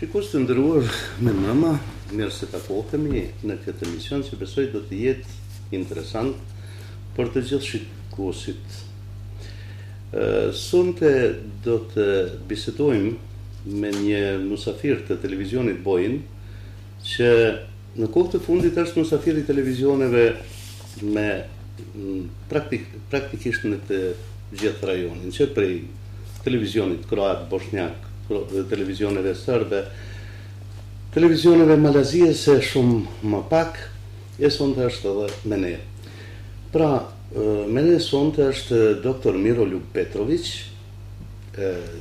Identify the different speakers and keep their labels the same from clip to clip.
Speaker 1: Rikustenderor med mamma, mer se takohemi në këtë emision që besoj do të jetë interesant për të gjithë shikuesit. Sonte do të bisedojmë me një musafir të televizionit Bojin, që në kohë të fundit është musafir i televizioneve me praktikisht në të gjithë rajonin, që prej televizionit kroat, bosnjak, televizioneve sërbe, televizioneve malazijese shumë më pak, e sonte është edhe me ne. Pra, me ne sonte është dr. Miroljub Petrović,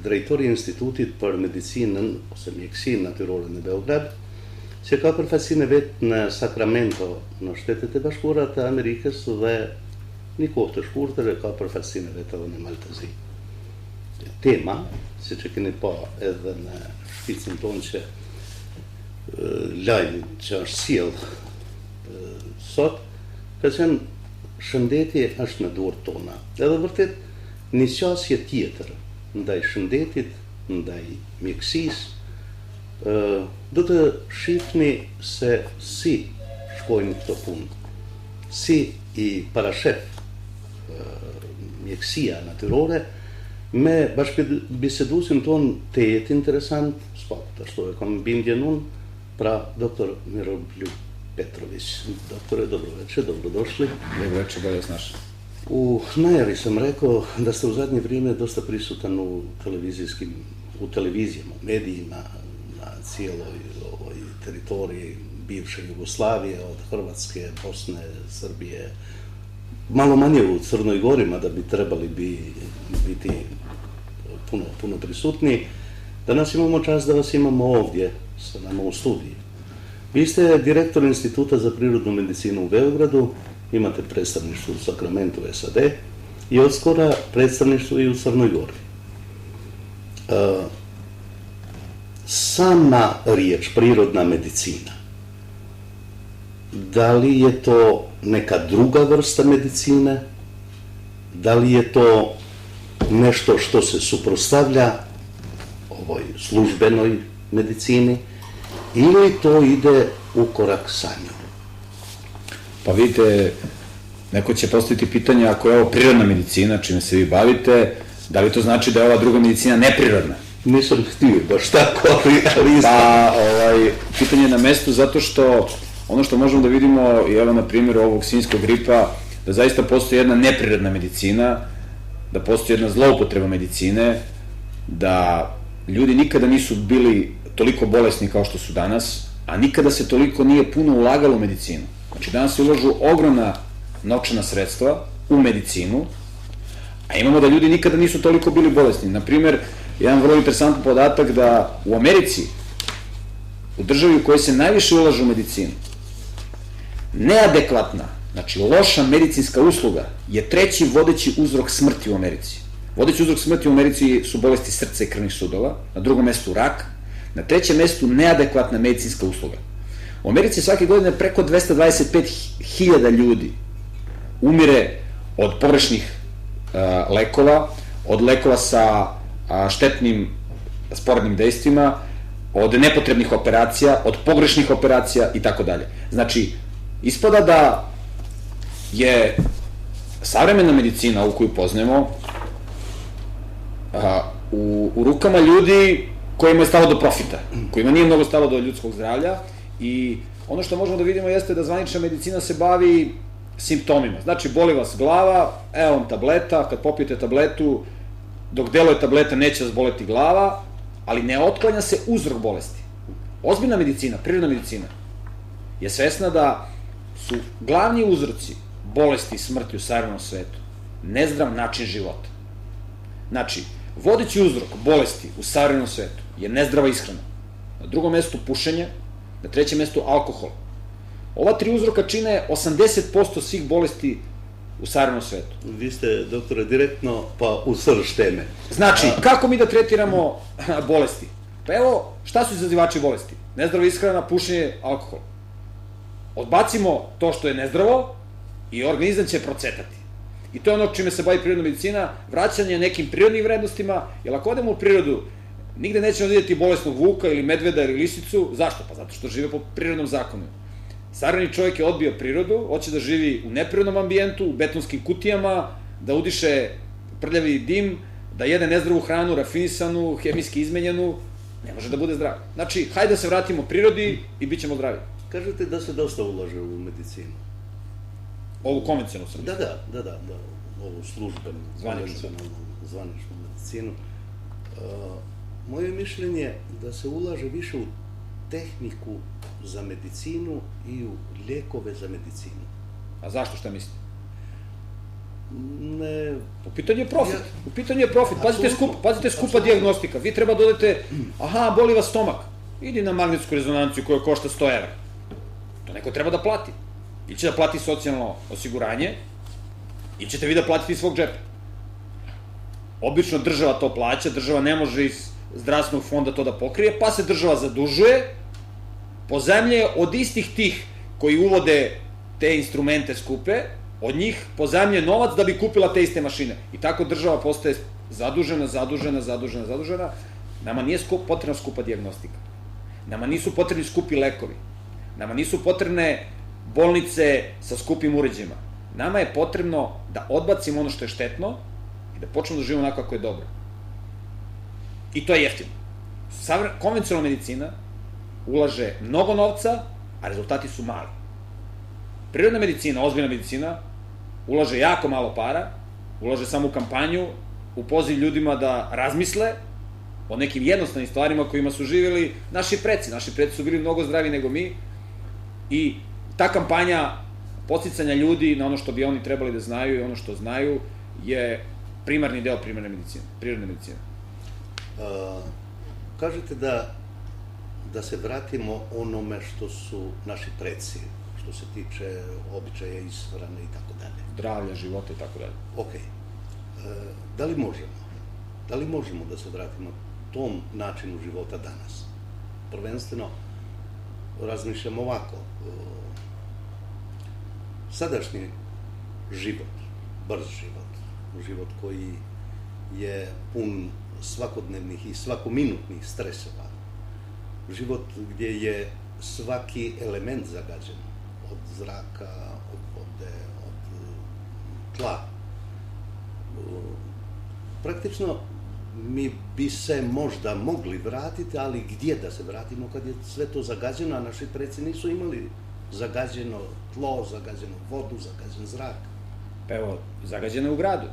Speaker 1: drejtori i Institutit për Medicinën ose Mjekësinë Natyrore në Beograd, që ka përfaqësinë e vet në Sacramento, në Shtetet e Bashkuara të Amerikës dhe një kohë të shkurtër ka përfaqësinë e vet edhe në Maltëzi. Tema, siç e keni pa edhe në shpicën tonë që lajmi që është sjell sot, ka qenë shëndeti është në duart tona. Edhe vërtet një qasje tjetër ndaj shëndetit, ndaj mjekësisë, do të shihni se si shkojnë këto punë, si i parashef mjekësia natyrore me bashkëbiseduesin ton të jetë interesant, s'pak ashtu e kam bindjen unë, pra dr. Miroljub Petrović. Doktore, dobroveče, dobrodošli.
Speaker 2: Dobroveče, bolje vas našli.
Speaker 1: U najavi sam rekao da ste u zadnje vrijeme dosta prisutan u televizijama, u medijima, na cijeloj ovoj teritoriji bivše Jugoslavije, od Hrvatske, Bosne, Srbije, malo manje u Crnoj Gori, mada bi trebali biti puno prisutni. Danas imamo čast da vas imamo ovdje sa nama u studiji. Vi ste direktor Instituta za prirodnu medicinu u Beogradu, imate predstavništvo u Sacramentu, SAD, i odskora predstavništvo i u Crnoj Gori. Sama riječ prirodna medicina, da li je to neka druga vrsta medicine, da li je to nešto što se suprotstavlja ovoj službenoj medicini, ili to ide u korak sa njom?
Speaker 2: Pa vidite, neko će postaviti pitanje, ako je ovo prirodna medicina, čime se vi bavite, da li to znači da je ova druga medicina neprirodna?
Speaker 1: Nisam htio baš tako, ali
Speaker 2: Pa, pitanje je na mestu zato što ono što možemo da vidimo, evo na primjeru ovog svinjskog gripa, da zaista postoji jedna neprirodna medicina, da postoji jedna zloupotreba medicine, da ljudi nikada nisu bili toliko bolesni kao što su danas, a nikada se toliko nije puno ulagalo u medicinu. Znači, danas se ulažu ogromna novčana sredstva u medicinu, a imamo da ljudi nikada nisu toliko bili bolesni. Naprimjer, jedan vrlo interesantan podatak da u Americi, u državi u kojoj se najviše ulaže u medicinu, neadekvatna, znači loša medicinska usluga je treći vodeći uzrok smrti u Americi. Vodeći uzrok smrti u Americi su bolesti srca i krvnih sudova, na drugom mestu rak, na trećem mestu neadekvatna medicinska usluga. U Americi svake godine preko 225.000 ljudi umire od pogrešnih lekova, od lekova sa štetnim sporednim dejstvima, od nepotrebnih operacija, od pogrešnih operacija i tako dalje. Znači, ispada da je savremena medicina ovu koju poznajemo u rukama ljudi kojima je stalo do profita, kojima nije mnogo stalo do ljudskog zdravlja, i ono što možemo da vidimo jeste da zvanična medicina se bavi simptomima. Znači, boli vas glava, evo vam tableta, kad popijete tabletu, dok deluje tableta neće vas boleti glava, ali ne otklanja se uzrok bolesti. Ozbiljna medicina, prirodna medicina, je svesna da su glavni uzroci bolesti i smrti u savremenom svetu nezdrav način života. Znači, vodeći uzrok bolesti u savremenom svetu je nezdrava ishrana. Na drugom mestu pušenje, na trećem mestu alkohol. Ova tri uzroka čine 80% svih bolesti u savremenom svetu.
Speaker 1: Vi ste, doktore, direktno pa u srž teme.
Speaker 2: Znači, kako mi da tretiramo bolesti? Pa evo, šta su izazivači bolesti? Nezdrava ishrana, pušenje, alkohol. Odbacimo to što je nezdravo i organizam će procvetati. I to je ono čime se bavi prirodna medicina, vraćanje nekim prirodnim vrednostima, jer ako odemo u prirodu, Nigde nećemo vidjeti bolesnog vuka ili medveda ili lisicu. Zašto? Pa zato što žive po prirodnom zakonu. Savremeni čovjek je odbio prirodu, hoće da živi u neprirodnom ambijentu, u betonskim kutijama, da udiše prljavi dim, da jede nezdravu hranu, rafinisanu, hemijski izmenjenu, ne može da bude zdrav. Znači, hajde da se vratimo prirodi i bit ćemo zdravi.
Speaker 1: Kažete da se dosta ulaže u medicinu.
Speaker 2: Ovu konvencionalnu sam.
Speaker 1: Da, ovu službenu, zvaničnu medicinu. Moje mišljenje je da se ulaže više u tehniku za medicinu i u lijekove za medicinu.
Speaker 2: A zašto, šta mislite?
Speaker 1: Ne...
Speaker 2: U pitanju je profit. Pazite skupa dijagnostika. Vi treba da odete, aha, boli vas stomak. Idi na magnetsku rezonanciju koja košta 100 evra. To neko treba da plati. Ili će da plati socijalno osiguranje, ili ćete vi da platite iz svog džepa. Obično država to plaća, država ne može iz zdravstvenog fonda to da pokrije, pa se država zadužuje, pozajmljuje od istih tih koji uvode te instrumente skupe, od njih pozajmljuje novac da bi kupila te iste mašine. I tako država postaje zadužena. Nama nije potrebna skupa dijagnostika. Nama nisu potrebni skupi lekovi. Nama nisu potrebne bolnice sa skupim uređajima. Nama je potrebno da odbacimo ono što je štetno i da počnemo da živimo onako kako je dobro. I to je jeftino. Konvencionalna medicina ulaže mnogo novca, a rezultati su mali. Prirodna medicina, ozbiljna medicina, ulaže jako malo para, ulaže samo u kampanju, u poziv ljudima da razmisle o nekim jednostavnim stvarima kojima su živjeli naši preci. Naši preci su bili mnogo zdravi nego mi i ta kampanja podsticanja ljudi na ono što bi oni trebali da znaju i ono što znaju je primarni deo prirodne medicine.
Speaker 1: Kažete da se vratimo onome što su naši preci, što se tiče običaja, ishrane i tako dalje.
Speaker 2: Zdravlja, života i tako dalje.
Speaker 1: Ok. Da li možemo? Da li možemo da se vratimo tom načinu života danas? Prvenstveno, razmišljam ovako. Sadašnji život, brz život koji je pun svakodnevnih i svakominutnih stresova, život gdje je svaki element zagađen, od zraka, od vode, od tla. Praktično mi bi se možda mogli vratiti, ali gdje da se vratimo kad je sve to zagađeno, a naši preci nisu imali zagađeno tlo, zagađenu vodu, zagađen zrak.
Speaker 2: Pa evo, zagađeno je u gradu.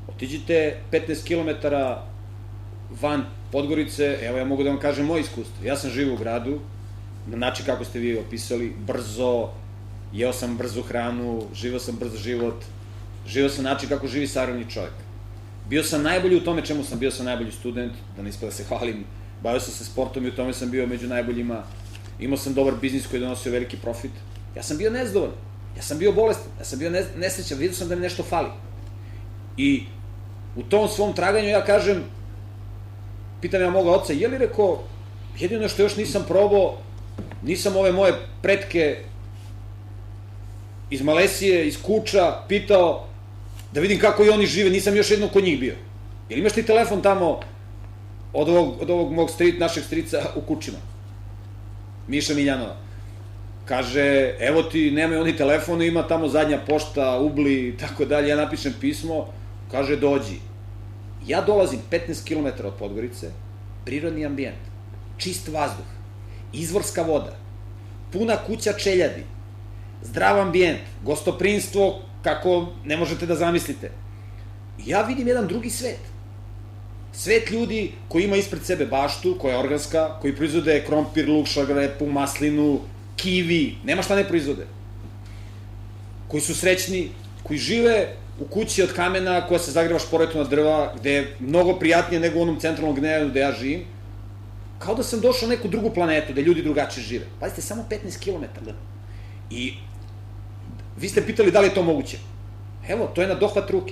Speaker 2: Otiđite 15 km van Podgorice, evo ja mogu da vam kažem moje iskustvo. Ja sam živio u gradu, na način kako ste vi opisali, brzo, jeo sam brzu hranu, živio sam brz život, živio sam način kako živi savremeni čovjek. Bio sam najbolji u tome čemu sam, bio sam najbolji student, da ne ispada da se hvalim, bavio sam se sportom i u tome sam bio među najboljima, imao sam dobar biznis koji je donosio veliki profit. Ja sam bio nezdovoljan, ja sam bio bolestan, ja sam bio nesrećan, vidio sam da mi nešto fali. I u tom svom traganju ja kažem, pitam ja moga oca, je li rekao, jedino što još nisam probao, nisam ove moje pretke iz Malesije, iz Kuča, pitao da vidim kako i oni žive, nisam još jednom kod njih bio. Jel imaš ti telefon tamo od ovog mog našeg strica u Kučima? Miša Miljanova. Kaže, evo ti, nemaju oni telefon, ima tamo zadnja pošta, Ubli i tako dalje, ja napišem pismo, kaže, dođi. Ja dolazim 15 km od Podgorice, prirodni ambijent, čist vazduh, izvorska voda, puna kuća čeljadi, zdrav ambijent, gostoprinstvo kako ne možete da zamislite. I ja vidim jedan drugi svet. Svet ljudi koji ima ispred sebe baštu, koja je organska, koji proizvode krompir, luk, šargarepu, maslinu, kivi, nema šta ne proizvode. Koji su srećni, koji žive u kući od kamena koja se zagreva šporetom na drva, gde je mnogo prijatnije nego u onom centralnom gnezdu gde ja živim, kao da sam došao na neku drugu planetu, gde ljudi drugačije žive. Pazite, samo 15 km. I vi ste pitali da li je to moguće. Evo, to je na dohvat ruke.